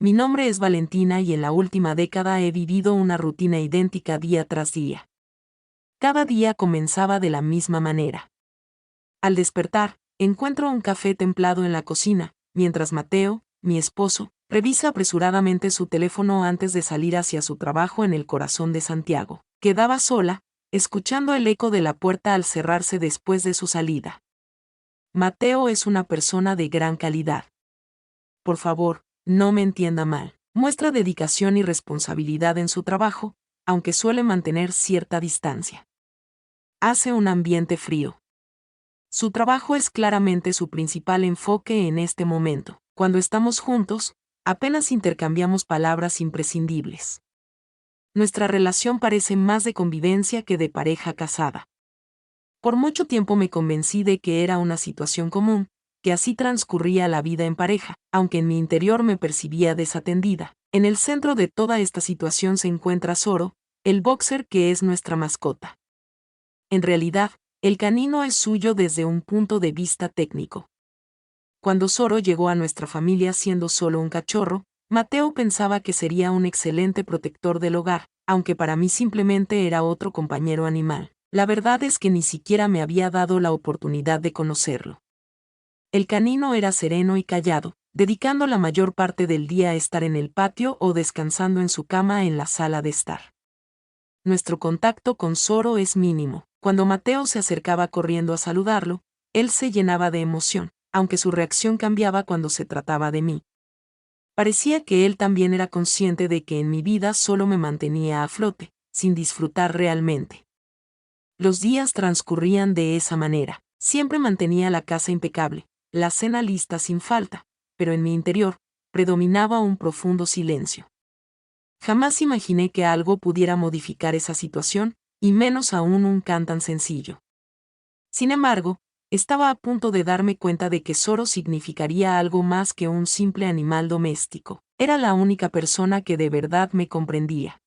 Mi nombre es Valentina y en la última década he vivido una rutina idéntica día tras día. Cada día comenzaba de la misma manera. Al despertar, encuentro un café templado en la cocina, mientras Mateo, mi esposo, revisa apresuradamente su teléfono antes de salir hacia su trabajo en el corazón de Santiago. Quedaba sola, escuchando el eco de la puerta al cerrarse después de su salida. Mateo es una persona de gran calidad. Por favor, no me entienda mal. Muestra dedicación y responsabilidad en su trabajo, aunque suele mantener cierta distancia. Hace un ambiente frío. Su trabajo es claramente su principal enfoque en este momento. Cuando estamos juntos, apenas intercambiamos palabras imprescindibles. Nuestra relación parece más de convivencia que de pareja casada. Por mucho tiempo me convencí de que era una situación común, que así transcurría la vida en pareja, aunque en mi interior me percibía desatendida. En el centro de toda esta situación se encuentra Zoro, el boxer que es nuestra mascota. En realidad, el canino es suyo desde un punto de vista técnico. Cuando Zoro llegó a nuestra familia siendo solo un cachorro, Mateo pensaba que sería un excelente protector del hogar, aunque para mí simplemente era otro compañero animal. La verdad es que ni siquiera me había dado la oportunidad de conocerlo. El canino era sereno y callado, dedicando la mayor parte del día a estar en el patio o descansando en su cama en la sala de estar. Nuestro contacto con Zoro es mínimo. Cuando Mateo se acercaba corriendo a saludarlo, él se llenaba de emoción, aunque su reacción cambiaba cuando se trataba de mí. Parecía que él también era consciente de que en mi vida solo me mantenía a flote, sin disfrutar realmente. Los días transcurrían de esa manera. Siempre mantenía la casa impecable, la cena lista sin falta, pero en mi interior predominaba un profundo silencio. Jamás imaginé que algo pudiera modificar esa situación, y menos aún un can tan sencillo. Sin embargo, estaba a punto de darme cuenta de que Zoro significaría algo más que un simple animal doméstico. Era la única persona que de verdad me comprendía.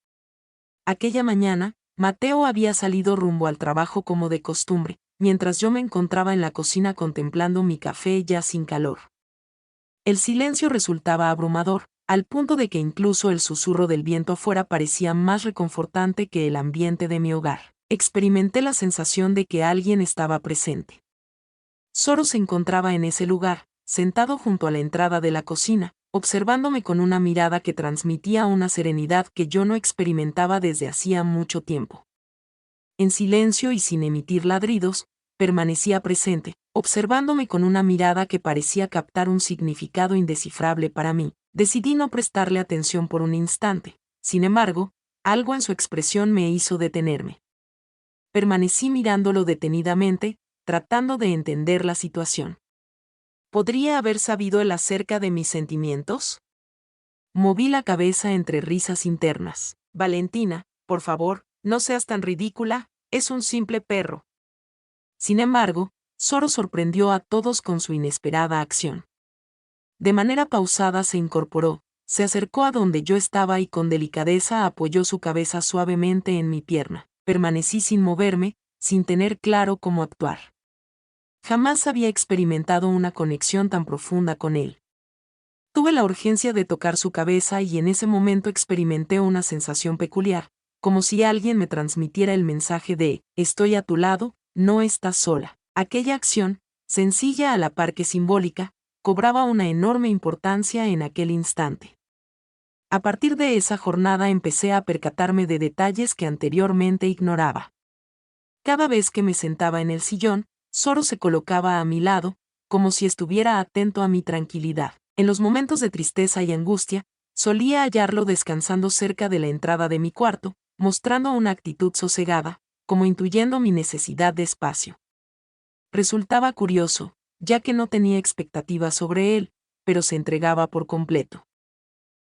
Aquella mañana, Mateo había salido rumbo al trabajo como de costumbre, mientras yo me encontraba en la cocina contemplando mi café ya sin calor. El silencio resultaba abrumador, al punto de que incluso el susurro del viento afuera parecía más reconfortante que el ambiente de mi hogar. Experimenté la sensación de que alguien estaba presente. Zoro se encontraba en ese lugar, sentado junto a la entrada de la cocina, observándome con una mirada que transmitía una serenidad que yo no experimentaba desde hacía mucho tiempo. En silencio y sin emitir ladridos, permanecía presente, observándome con una mirada que parecía captar un significado indescifrable para mí. Decidí no prestarle atención por un instante. Sin embargo, algo en su expresión me hizo detenerme. Permanecí mirándolo detenidamente, tratando de entender la situación. ¿Podría haber sabido él acerca de mis sentimientos? Moví la cabeza entre risas internas. Valentina, por favor, no seas tan ridícula, es un simple perro. Sin embargo, Zoro sorprendió a todos con su inesperada acción. De manera pausada se incorporó, se acercó a donde yo estaba y con delicadeza apoyó su cabeza suavemente en mi pierna. Permanecí sin moverme, sin tener claro cómo actuar. Jamás había experimentado una conexión tan profunda con él. Tuve la urgencia de tocar su cabeza y en ese momento experimenté una sensación peculiar, como si alguien me transmitiera el mensaje de, estoy a tu lado, no estás sola. Aquella acción, sencilla a la par que simbólica, cobraba una enorme importancia en aquel instante. A partir de esa jornada empecé a percatarme de detalles que anteriormente ignoraba. Cada vez que me sentaba en el sillón, Zoro se colocaba a mi lado, como si estuviera atento a mi tranquilidad. En los momentos de tristeza y angustia, solía hallarlo descansando cerca de la entrada de mi cuarto, mostrando una actitud sosegada, como intuyendo mi necesidad de espacio. Resultaba curioso, ya que no tenía expectativas sobre él, pero se entregaba por completo.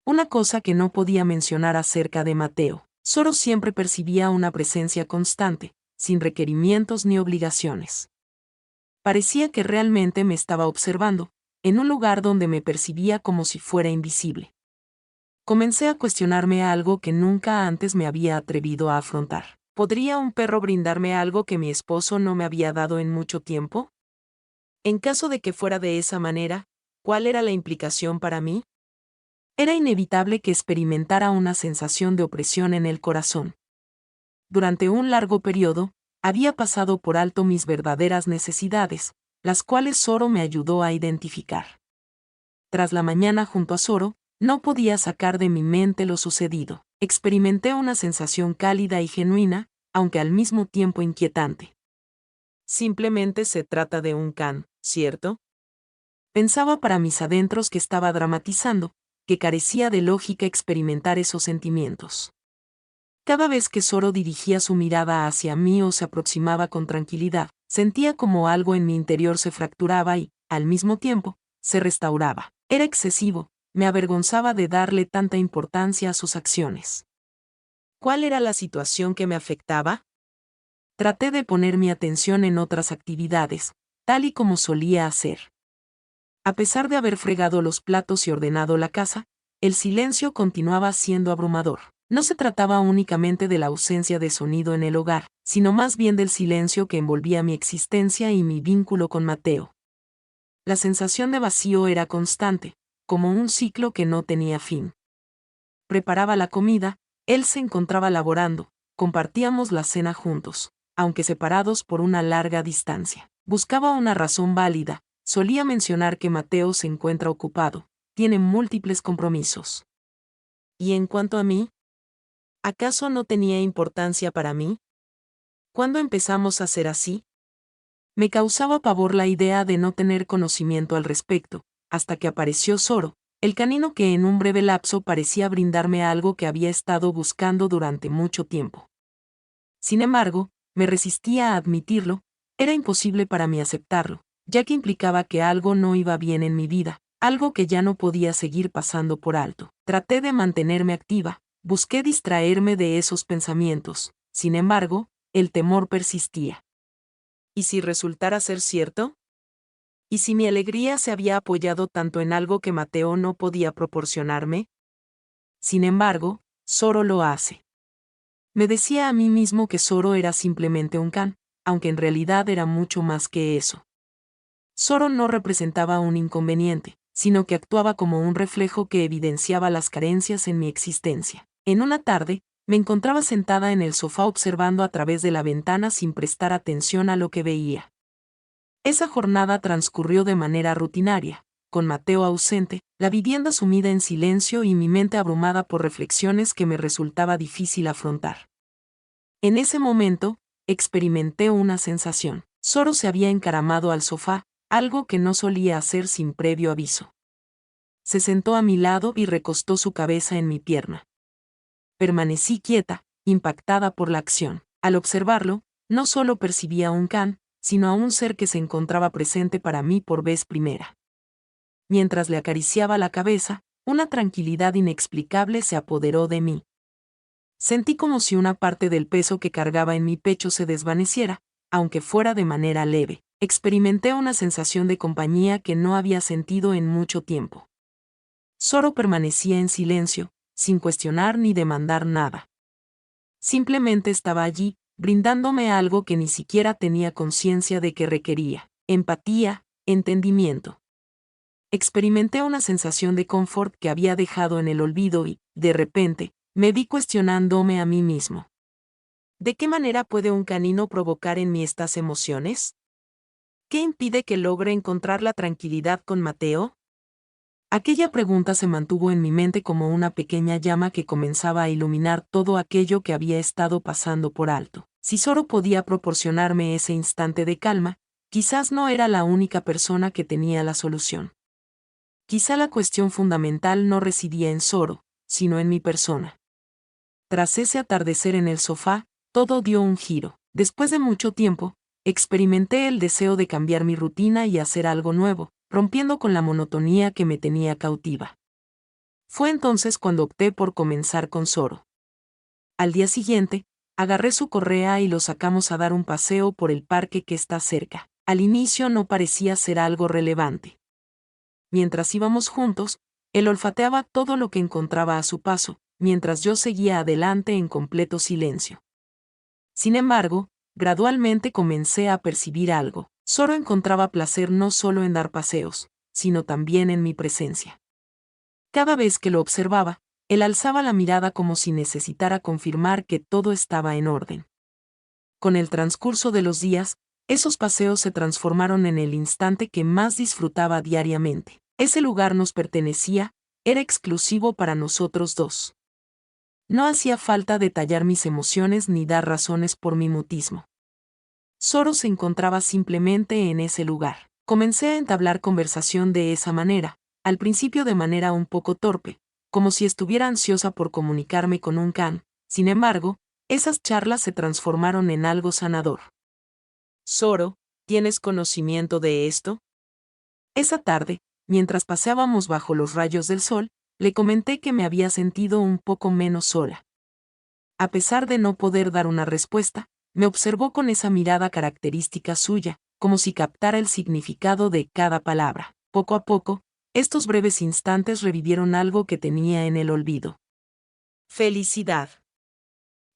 Una cosa que no podía mencionar acerca de Mateo. Zoro siempre percibía una presencia constante, sin requerimientos ni obligaciones. Parecía que realmente me estaba observando, en un lugar donde me percibía como si fuera invisible. Comencé a cuestionarme algo que nunca antes me había atrevido a afrontar. ¿Podría un perro brindarme algo que mi esposo no me había dado en mucho tiempo? En caso de que fuera de esa manera, ¿cuál era la implicación para mí? Era inevitable que experimentara una sensación de opresión en el corazón. Durante un largo periodo, había pasado por alto mis verdaderas necesidades, las cuales Zoro me ayudó a identificar. Tras la mañana junto a Zoro, no podía sacar de mi mente lo sucedido. Experimenté una sensación cálida y genuina, aunque al mismo tiempo inquietante. Simplemente se trata de un can, ¿cierto? Pensaba para mis adentros que estaba dramatizando, que carecía de lógica experimentar esos sentimientos. Cada vez que Zoro dirigía su mirada hacia mí o se aproximaba con tranquilidad, sentía como algo en mi interior se fracturaba y, al mismo tiempo, se restauraba. Era excesivo, me avergonzaba de darle tanta importancia a sus acciones. ¿Cuál era la situación que me afectaba? Traté de poner mi atención en otras actividades, tal y como solía hacer. A pesar de haber fregado los platos y ordenado la casa, el silencio continuaba siendo abrumador. No se trataba únicamente de la ausencia de sonido en el hogar, sino más bien del silencio que envolvía mi existencia y mi vínculo con Mateo. La sensación de vacío era constante, como un ciclo que no tenía fin. Preparaba la comida, él se encontraba laborando, compartíamos la cena juntos, aunque separados por una larga distancia. Buscaba una razón válida, solía mencionar que Mateo se encuentra ocupado, tiene múltiples compromisos. ¿Y en cuanto a mí? ¿Acaso no tenía importancia para mí? ¿Cuándo empezamos a ser así? Me causaba pavor la idea de no tener conocimiento al respecto, hasta que apareció Zoro, el canino que en un breve lapso parecía brindarme algo que había estado buscando durante mucho tiempo. Sin embargo, me resistía a admitirlo, era imposible para mí aceptarlo, ya que implicaba que algo no iba bien en mi vida, algo que ya no podía seguir pasando por alto. Traté de mantenerme activa, busqué distraerme de esos pensamientos, sin embargo, el temor persistía. ¿Y si resultara ser cierto? ¿Y si mi alegría se había apoyado tanto en algo que Mateo no podía proporcionarme? Sin embargo, Zoro lo hace. Me decía a mí mismo que Zoro era simplemente un can, aunque en realidad era mucho más que eso. Zoro no representaba un inconveniente, sino que actuaba como un reflejo que evidenciaba las carencias en mi existencia. En una tarde, me encontraba sentada en el sofá observando a través de la ventana sin prestar atención a lo que veía. Esa jornada transcurrió de manera rutinaria, con Mateo ausente, la vivienda sumida en silencio y mi mente abrumada por reflexiones que me resultaba difícil afrontar. En ese momento, experimenté una sensación. Zoro se había encaramado al sofá, algo que no solía hacer sin previo aviso. Se sentó a mi lado y recostó su cabeza en mi pierna. Permanecí quieta, impactada por la acción. Al observarlo, no solo percibía a un can, sino a un ser que se encontraba presente para mí por vez primera. Mientras le acariciaba la cabeza, una tranquilidad inexplicable se apoderó de mí. Sentí como si una parte del peso que cargaba en mi pecho se desvaneciera, aunque fuera de manera leve. Experimenté una sensación de compañía que no había sentido en mucho tiempo. Zoro permanecía en silencio, sin cuestionar ni demandar nada. Simplemente estaba allí, brindándome algo que ni siquiera tenía conciencia de que requería: empatía, entendimiento. Experimenté una sensación de confort que había dejado en el olvido y, de repente, me vi cuestionándome a mí mismo. ¿De qué manera puede un canino provocar en mí estas emociones? ¿Qué impide que logre encontrar la tranquilidad con Mateo? Aquella pregunta se mantuvo en mi mente como una pequeña llama que comenzaba a iluminar todo aquello que había estado pasando por alto. Si Zoro podía proporcionarme ese instante de calma, quizás no era la única persona que tenía la solución. Quizá la cuestión fundamental no residía en Zoro, sino en mi persona. Tras ese atardecer en el sofá, todo dio un giro. Después de mucho tiempo, experimenté el deseo de cambiar mi rutina y hacer algo nuevo, rompiendo con la monotonía que me tenía cautiva. Fue entonces cuando opté por comenzar con Zoro. Al día siguiente, agarré su correa y lo sacamos a dar un paseo por el parque que está cerca. Al inicio no parecía ser algo relevante. Mientras íbamos juntos, él olfateaba todo lo que encontraba a su paso, mientras yo seguía adelante en completo silencio. Sin embargo, gradualmente comencé a percibir algo. Zoro encontraba placer no solo en dar paseos, sino también en mi presencia. Cada vez que lo observaba, él alzaba la mirada como si necesitara confirmar que todo estaba en orden. Con el transcurso de los días, esos paseos se transformaron en el instante que más disfrutaba diariamente. Ese lugar nos pertenecía, era exclusivo para nosotros dos. No hacía falta detallar mis emociones ni dar razones por mi mutismo. Solo se encontraba simplemente en ese lugar. Comencé a entablar conversación de esa manera, al principio de manera un poco torpe, como si estuviera ansiosa por comunicarme con un can. Sin embargo, esas charlas se transformaron en algo sanador. Soro, ¿tienes conocimiento de esto? Esa tarde, mientras paseábamos bajo los rayos del sol, le comenté que me había sentido un poco menos sola. A pesar de no poder dar una respuesta, me observó con esa mirada característica suya, como si captara el significado de cada palabra. Poco a poco, estos breves instantes revivieron algo que tenía en el olvido. Felicidad.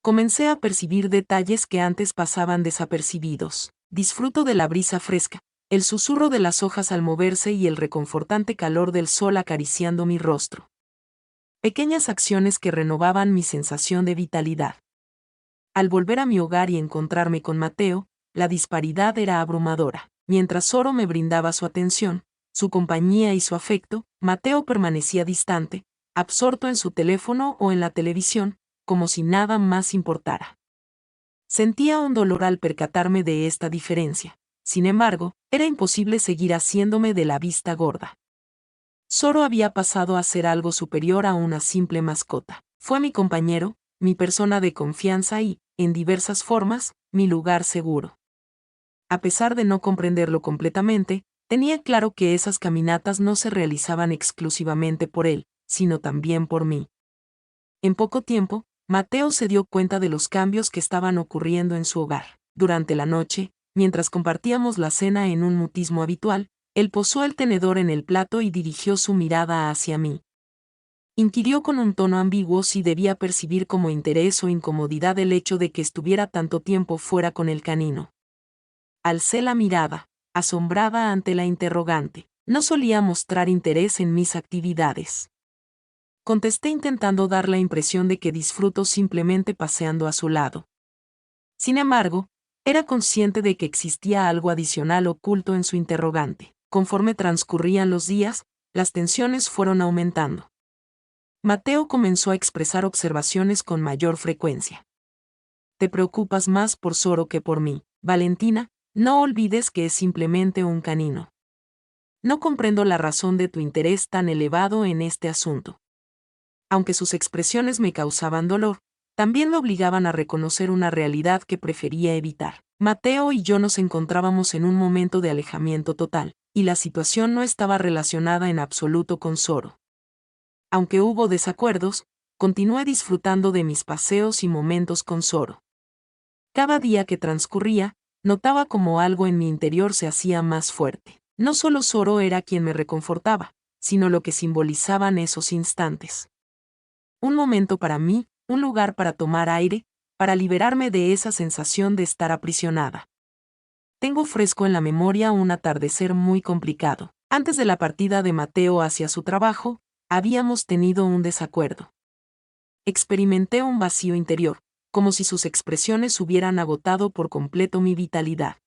Comencé a percibir detalles que antes pasaban desapercibidos. Disfruto de la brisa fresca, el susurro de las hojas al moverse y el reconfortante calor del sol acariciando mi rostro. Pequeñas acciones que renovaban mi sensación de vitalidad. Al volver a mi hogar y encontrarme con Mateo, la disparidad era abrumadora. Mientras Soro me brindaba su atención, su compañía y su afecto, Mateo permanecía distante, absorto en su teléfono o en la televisión, como si nada más importara. Sentía un dolor al percatarme de esta diferencia. Sin embargo, era imposible seguir haciéndome de la vista gorda. Soro había pasado a ser algo superior a una simple mascota. Fue mi compañero, mi persona de confianza y, en diversas formas, mi lugar seguro. A pesar de no comprenderlo completamente, tenía claro que esas caminatas no se realizaban exclusivamente por él, sino también por mí. En poco tiempo, Mateo se dio cuenta de los cambios que estaban ocurriendo en su hogar. Durante la noche, mientras compartíamos la cena en un mutismo habitual, él posó el tenedor en el plato y dirigió su mirada hacia mí. Inquirió con un tono ambiguo si debía percibir como interés o incomodidad el hecho de que estuviera tanto tiempo fuera con el canino. Alcé la mirada, asombrada ante la interrogante. No solía mostrar interés en mis actividades. Contesté intentando dar la impresión de que disfruto simplemente paseando a su lado. Sin embargo, era consciente de que existía algo adicional oculto en su interrogante. Conforme transcurrían los días, las tensiones fueron aumentando. Mateo comenzó a expresar observaciones con mayor frecuencia. Te preocupas más por Soro que por mí, Valentina, no olvides que es simplemente un canino. No comprendo la razón de tu interés tan elevado en este asunto. Aunque sus expresiones me causaban dolor, también me obligaban a reconocer una realidad que prefería evitar. Mateo y yo nos encontrábamos en un momento de alejamiento total, y la situación no estaba relacionada en absoluto con Soro. Aunque hubo desacuerdos, continué disfrutando de mis paseos y momentos con Soro. Cada día que transcurría, notaba como algo en mi interior se hacía más fuerte. No solo Soro era quien me reconfortaba, sino lo que simbolizaban esos instantes. Un momento para mí, un lugar para tomar aire, para liberarme de esa sensación de estar aprisionada. Tengo fresco en la memoria un atardecer muy complicado. Antes de la partida de Mateo hacia su trabajo, habíamos tenido un desacuerdo. Experimenté un vacío interior, como si sus expresiones hubieran agotado por completo mi vitalidad.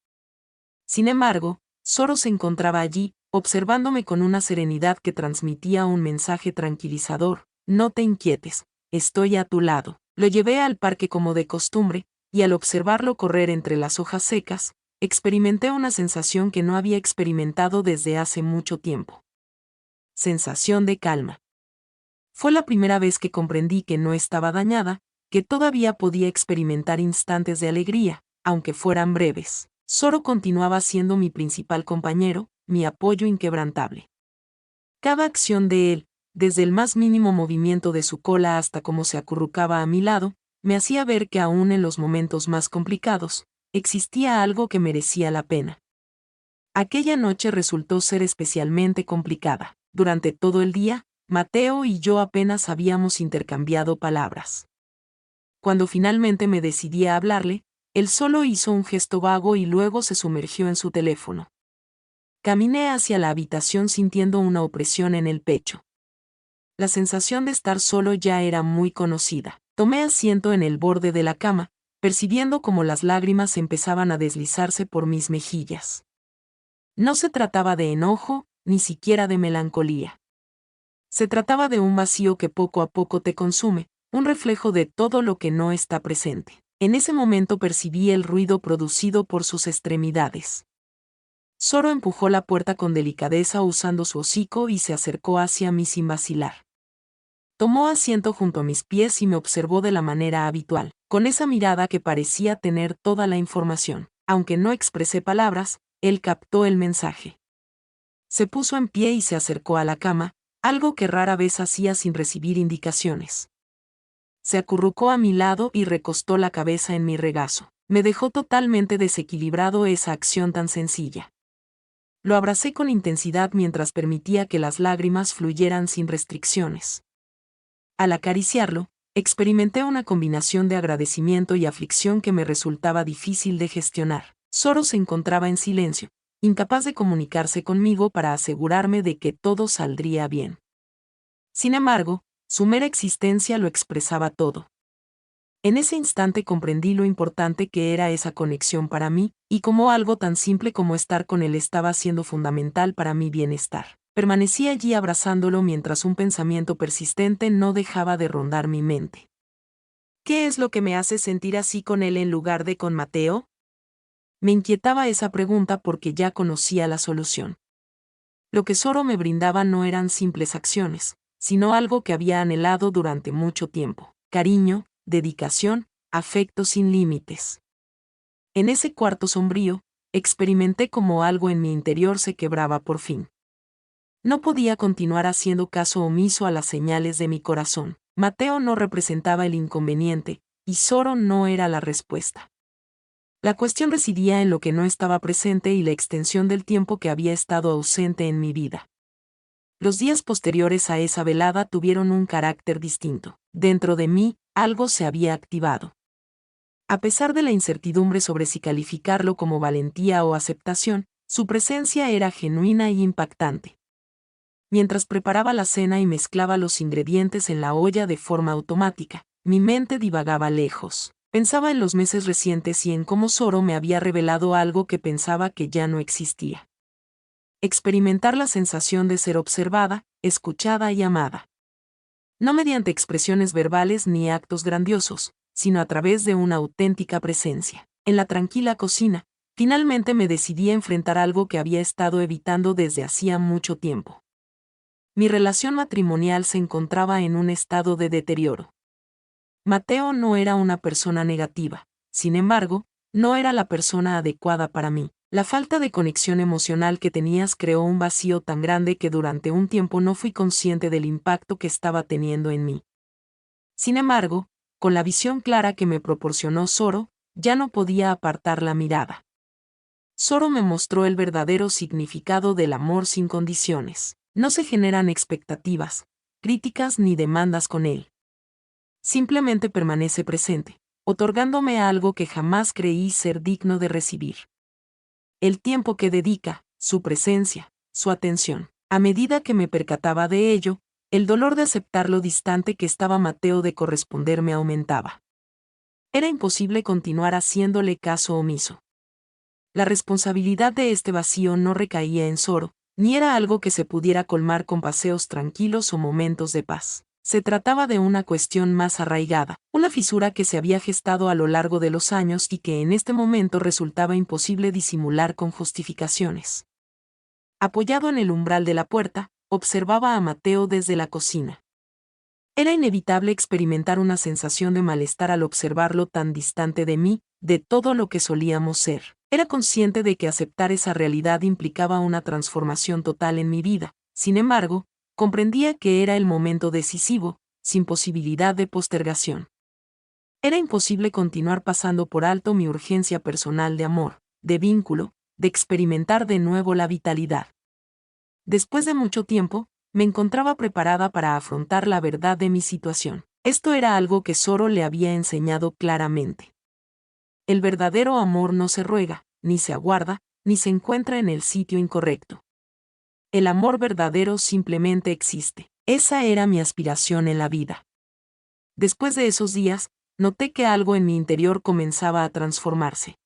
Sin embargo, Soro se encontraba allí, observándome con una serenidad que transmitía un mensaje tranquilizador. No te inquietes, estoy a tu lado. Lo llevé al parque como de costumbre, y al observarlo correr entre las hojas secas, experimenté una sensación que no había experimentado desde hace mucho tiempo. Sensación de calma. Fue la primera vez que comprendí que no estaba dañada, que todavía podía experimentar instantes de alegría, aunque fueran breves. Soro continuaba siendo mi principal compañero, mi apoyo inquebrantable. Cada acción de él, desde el más mínimo movimiento de su cola hasta cómo se acurrucaba a mi lado, me hacía ver que aún en los momentos más complicados, existía algo que merecía la pena. Aquella noche resultó ser especialmente complicada. Durante todo el día, Mateo y yo apenas habíamos intercambiado palabras. Cuando finalmente me decidí a hablarle, él solo hizo un gesto vago y luego se sumergió en su teléfono. Caminé hacia la habitación sintiendo una opresión en el pecho. La sensación de estar solo ya era muy conocida. Tomé asiento en el borde de la cama, percibiendo cómo las lágrimas empezaban a deslizarse por mis mejillas. No se trataba de enojo, ni siquiera de melancolía. Se trataba de un vacío que poco a poco te consume, un reflejo de todo lo que no está presente. En ese momento percibí el ruido producido por sus extremidades. Zoro empujó la puerta con delicadeza usando su hocico y se acercó hacia mí sin vacilar. Tomó asiento junto a mis pies y me observó de la manera habitual, con esa mirada que parecía tener toda la información. Aunque no expresé palabras, él captó el mensaje. Se puso en pie y se acercó a la cama, algo que rara vez hacía sin recibir indicaciones. Se acurrucó a mi lado y recostó la cabeza en mi regazo. Me dejó totalmente desequilibrado esa acción tan sencilla. Lo abracé con intensidad mientras permitía que las lágrimas fluyeran sin restricciones. Al acariciarlo, experimenté una combinación de agradecimiento y aflicción que me resultaba difícil de gestionar. Zoro se encontraba en silencio, incapaz de comunicarse conmigo para asegurarme de que todo saldría bien. Sin embargo, su mera existencia lo expresaba todo. En ese instante comprendí lo importante que era esa conexión para mí, y cómo algo tan simple como estar con él estaba siendo fundamental para mi bienestar. Permanecí allí abrazándolo mientras un pensamiento persistente no dejaba de rondar mi mente. ¿Qué es lo que me hace sentir así con él en lugar de con Mateo? Me inquietaba esa pregunta porque ya conocía la solución. Lo que Zoro me brindaba no eran simples acciones, sino algo que había anhelado durante mucho tiempo: cariño, dedicación, afecto sin límites. En ese cuarto sombrío, experimenté como algo en mi interior se quebraba por fin. No podía continuar haciendo caso omiso a las señales de mi corazón. Mateo no representaba el inconveniente, y Zoro no era la respuesta. La cuestión residía en lo que no estaba presente y la extensión del tiempo que había estado ausente en mi vida. Los días posteriores a esa velada tuvieron un carácter distinto. Dentro de mí, algo se había activado. A pesar de la incertidumbre sobre si calificarlo como valentía o aceptación, su presencia era genuina y impactante. Mientras preparaba la cena y mezclaba los ingredientes en la olla de forma automática, mi mente divagaba lejos. Pensaba en los meses recientes y en cómo Zoro me había revelado algo que pensaba que ya no existía. Experimentar la sensación de ser observada, escuchada y amada. No mediante expresiones verbales ni actos grandiosos, sino a través de una auténtica presencia. En la tranquila cocina, finalmente me decidí a enfrentar algo que había estado evitando desde hacía mucho tiempo. Mi relación matrimonial se encontraba en un estado de deterioro. Mateo no era una persona negativa, sin embargo, no era la persona adecuada para mí. La falta de conexión emocional que tenías creó un vacío tan grande que durante un tiempo no fui consciente del impacto que estaba teniendo en mí. Sin embargo, con la visión clara que me proporcionó Zoro, ya no podía apartar la mirada. Zoro me mostró el verdadero significado del amor sin condiciones. No se generan expectativas, críticas ni demandas con él. Simplemente permanece presente, otorgándome algo que jamás creí ser digno de recibir. El tiempo que dedica, su presencia, su atención. A medida que me percataba de ello, el dolor de aceptar lo distante que estaba Mateo de corresponderme aumentaba. Era imposible continuar haciéndole caso omiso. La responsabilidad de este vacío no recaía en Zoro, ni era algo que se pudiera colmar con paseos tranquilos o momentos de paz. Se trataba de una cuestión más arraigada, una fisura que se había gestado a lo largo de los años y que en este momento resultaba imposible disimular con justificaciones. Apoyado en el umbral de la puerta, observaba a Mateo desde la cocina. Era inevitable experimentar una sensación de malestar al observarlo tan distante de mí, de todo lo que solíamos ser. Era consciente de que aceptar esa realidad implicaba una transformación total en mi vida. Sin embargo, comprendía que era el momento decisivo, sin posibilidad de postergación. Era imposible continuar pasando por alto mi urgencia personal de amor, de vínculo, de experimentar de nuevo la vitalidad. Después de mucho tiempo, me encontraba preparada para afrontar la verdad de mi situación. Esto era algo que Zoro le había enseñado claramente. El verdadero amor no se ruega, ni se aguarda, ni se encuentra en el sitio incorrecto. El amor verdadero simplemente existe. Esa era mi aspiración en la vida. Después de esos días, noté que algo en mi interior comenzaba a transformarse.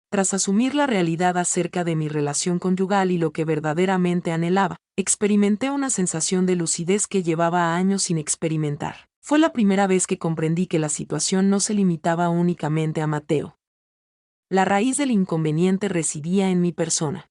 Tras asumir la realidad acerca de mi relación conyugal y lo que verdaderamente anhelaba, experimenté una sensación de lucidez que llevaba años sin experimentar. Fue la primera vez que comprendí que la situación no se limitaba únicamente a Mateo. La raíz del inconveniente residía en mi persona.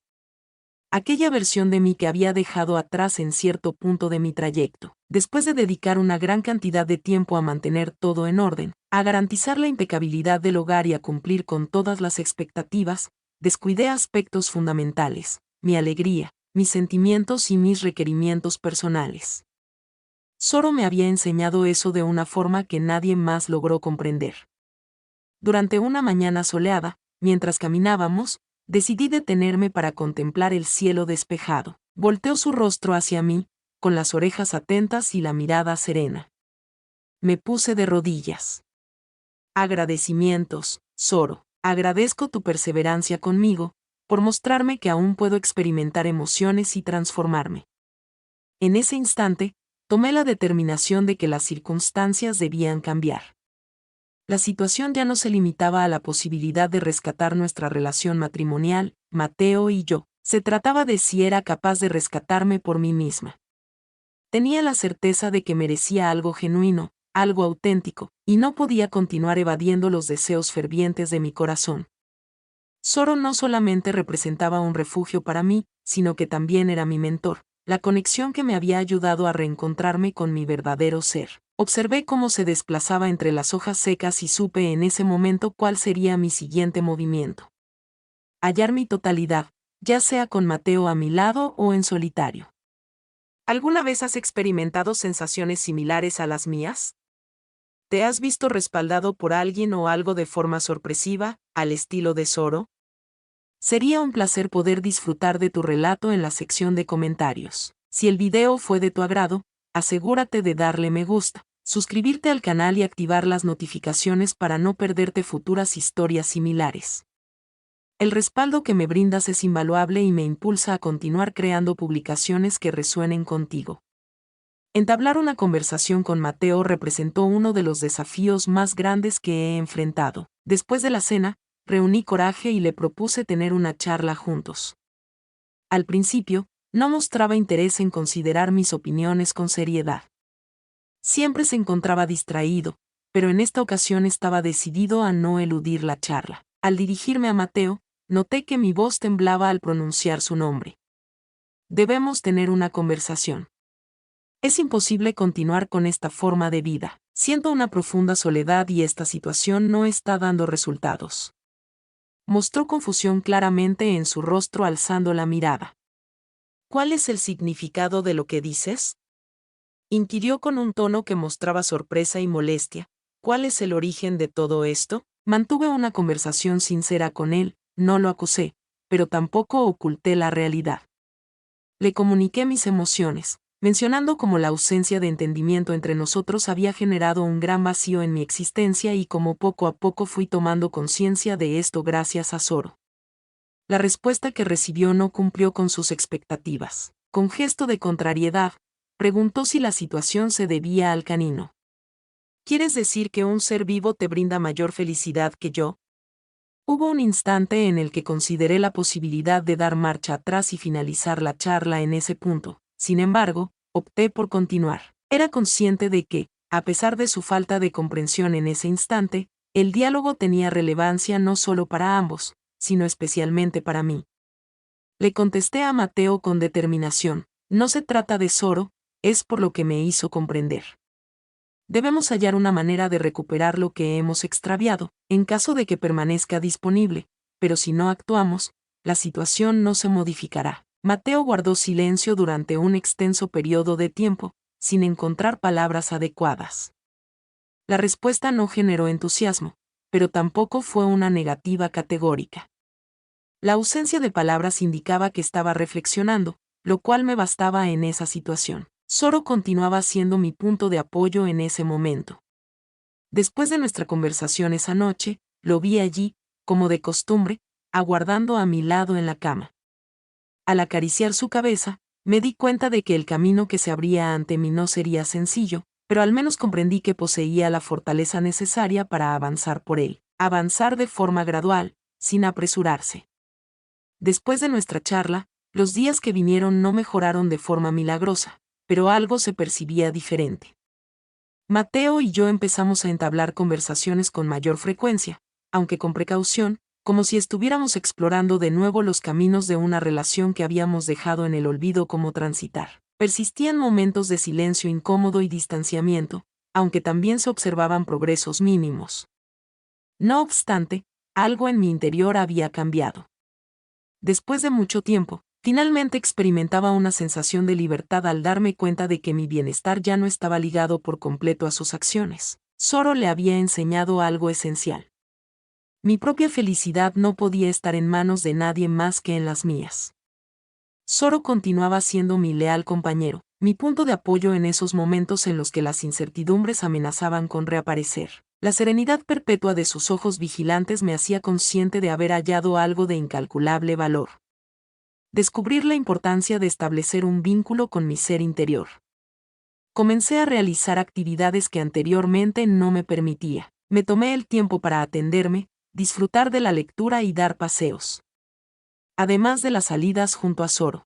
Aquella versión de mí que había dejado atrás en cierto punto de mi trayecto, después de dedicar una gran cantidad de tiempo a mantener todo en orden, a garantizar la impecabilidad del hogar y a cumplir con todas las expectativas, descuidé aspectos fundamentales, mi alegría, mis sentimientos y mis requerimientos personales. Zoro me había enseñado eso de una forma que nadie más logró comprender. Durante una mañana soleada, mientras caminábamos, decidí detenerme para contemplar el cielo despejado. Volteó su rostro hacia mí, con las orejas atentas y la mirada serena. Me puse de rodillas. Agradecimientos, Zoro. Agradezco tu perseverancia conmigo, por mostrarme que aún puedo experimentar emociones y transformarme. En ese instante, tomé la determinación de que las circunstancias debían cambiar. La situación ya no se limitaba a la posibilidad de rescatar nuestra relación matrimonial, Mateo y yo. Se trataba de si era capaz de rescatarme por mí misma. Tenía la certeza de que merecía algo genuino, algo auténtico, y no podía continuar evadiendo los deseos fervientes de mi corazón. Zoro no solamente representaba un refugio para mí, sino que también era mi mentor, la conexión que me había ayudado a reencontrarme con mi verdadero ser. Observé cómo se desplazaba entre las hojas secas y supe en ese momento cuál sería mi siguiente movimiento. Hallar mi totalidad, ya sea con Mateo a mi lado o en solitario. ¿Alguna vez has experimentado sensaciones similares a las mías? ¿Te has visto respaldado por alguien o algo de forma sorpresiva, al estilo de Zoro? Sería un placer poder disfrutar de tu relato en la sección de comentarios. Si el video fue de tu agrado, asegúrate de darle me gusta, suscribirte al canal y activar las notificaciones para no perderte futuras historias similares. El respaldo que me brindas es invaluable y me impulsa a continuar creando publicaciones que resuenen contigo. Entablar una conversación con Mateo representó uno de los desafíos más grandes que he enfrentado. Después de la cena, reuní coraje y le propuse tener una charla juntos. Al principio, no mostraba interés en considerar mis opiniones con seriedad. Siempre se encontraba distraído, pero en esta ocasión estaba decidido a no eludir la charla. Al dirigirme a Mateo, noté que mi voz temblaba al pronunciar su nombre. Debemos tener una conversación. Es imposible continuar con esta forma de vida. Siento una profunda soledad y esta situación no está dando resultados. Mostró confusión claramente en su rostro alzando la mirada. ¿Cuál es el significado de lo que dices? Inquirió con un tono que mostraba sorpresa y molestia. ¿Cuál es el origen de todo esto? Mantuve una conversación sincera con él, no lo acusé, pero tampoco oculté la realidad. Le comuniqué mis emociones, mencionando cómo la ausencia de entendimiento entre nosotros había generado un gran vacío en mi existencia y cómo poco a poco fui tomando conciencia de esto gracias a Zoro. La respuesta que recibió no cumplió con sus expectativas. Con gesto de contrariedad, preguntó si la situación se debía al canino. ¿Quieres decir que un ser vivo te brinda mayor felicidad que yo? Hubo un instante en el que consideré la posibilidad de dar marcha atrás y finalizar la charla en ese punto. Sin embargo, opté por continuar. Era consciente de que, a pesar de su falta de comprensión en ese instante, el diálogo tenía relevancia no solo para ambos, sino especialmente para mí. Le contesté a Mateo con determinación. No se trata de Zoro, es por lo que me hizo comprender. Debemos hallar una manera de recuperar lo que hemos extraviado, en caso de que permanezca disponible, pero si no actuamos, la situación no se modificará. Mateo guardó silencio durante un extenso periodo de tiempo, sin encontrar palabras adecuadas. La respuesta no generó entusiasmo, pero tampoco fue una negativa categórica. La ausencia de palabras indicaba que estaba reflexionando, lo cual me bastaba en esa situación. Zoro continuaba siendo mi punto de apoyo en ese momento. Después de nuestra conversación esa noche, lo vi allí, como de costumbre, aguardando a mi lado en la cama. Al acariciar su cabeza, Me di cuenta de que el camino que se abría ante mí no sería sencillo, pero al menos comprendí que poseía la fortaleza necesaria para avanzar por él, avanzar de forma gradual, sin apresurarse. Después de nuestra charla, los días que vinieron no mejoraron de forma milagrosa, pero algo se percibía diferente. Mateo y yo empezamos a entablar conversaciones con mayor frecuencia, aunque con precaución, como si estuviéramos explorando de nuevo los caminos de una relación que habíamos dejado en el olvido cómo transitar. Persistían momentos de silencio incómodo y distanciamiento, aunque también se observaban progresos mínimos. No obstante, algo en mi interior había cambiado. Después de mucho tiempo, finalmente experimentaba una sensación de libertad al darme cuenta de que mi bienestar ya no estaba ligado por completo a sus acciones. Zoro le había enseñado algo esencial. Mi propia felicidad no podía estar en manos de nadie más que en las mías. Zoro continuaba siendo mi leal compañero, mi punto de apoyo en esos momentos en los que las incertidumbres amenazaban con reaparecer. La serenidad perpetua de sus ojos vigilantes me hacía consciente de haber hallado algo de incalculable valor. Descubrir la importancia de establecer un vínculo con mi ser interior. Comencé a realizar actividades que anteriormente no me permitía. Me tomé el tiempo para atenderme, disfrutar de la lectura y dar paseos. Además de las salidas junto a Zoro,